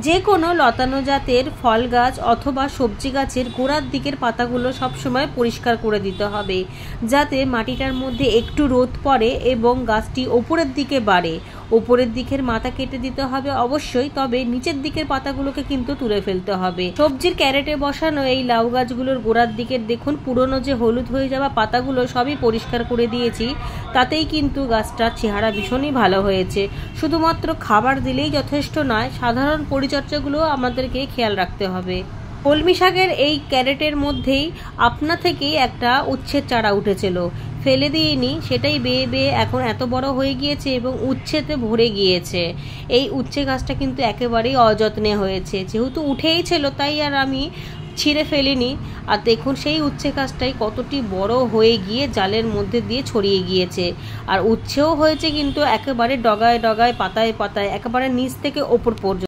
যে কোনো লতানো জাতের ফল গাছ অথবা সবজি গাছের গোড়ার দিকের পাতাগুলো সবসময় পরিষ্কার করে দিতে হবে, যাতে মাটিটার মধ্যে একটু রোদ পড়ে এবং গাছটি ওপরের দিকে বাড়ে। ওপরের দিকের মাথা কেটে দিতে হবে অবশ্যই, তবে নিচের দিকের পাতাগুলোকে কিন্তু তুলে ফেলতে হবে। সবজির ক্যারেটে বসানো এই লাউ গাছগুলোর গোড়ার দিকের দেখুন পুরনো যে হলুদ হয়ে যাওয়া পাতাগুলো সবই পরিষ্কার করে দিয়েছি, তাতেই কিন্তু গাছটার চেহারা ভীষণই ভালো হয়েছে। শুধুমাত্র খাবার দিলেই যথেষ্ট নয়, সাধারণ পরিচর্যাগুলো আমাদেরকে খেয়াল রাখতে হবে। কলমি শাকের এই ক্যারেটের মধ্যেই আপনা থেকেই একটা উচ্ছের চারা উঠেছিল, ফেলে দিইনি, সেটাই বেয়ে বেয়ে এখন এত বড় হয়ে গিয়েছে এবং উচ্ছেতে ভরে গিয়েছে। এই উচ্ছে গাছটা কিন্তু একেবারেই অযত্নে হয়েছে, যেহেতু উঠেই ছিল তাই আর আমি ছিঁড়ে ফেলিনি। আর দেখুন সেই উচ্ছে গাছটাই কতটি বড় হয়ে গিয়ে জালের মধ্যে দিয়ে ছড়িয়ে গিয়েছে। আর উচ্ছেও হয়েছে কিন্তু একেবারে ডগায় ডগায়, পাতায় পাতায়, একেবারে নিচ থেকে ওপর পর্যন্ত।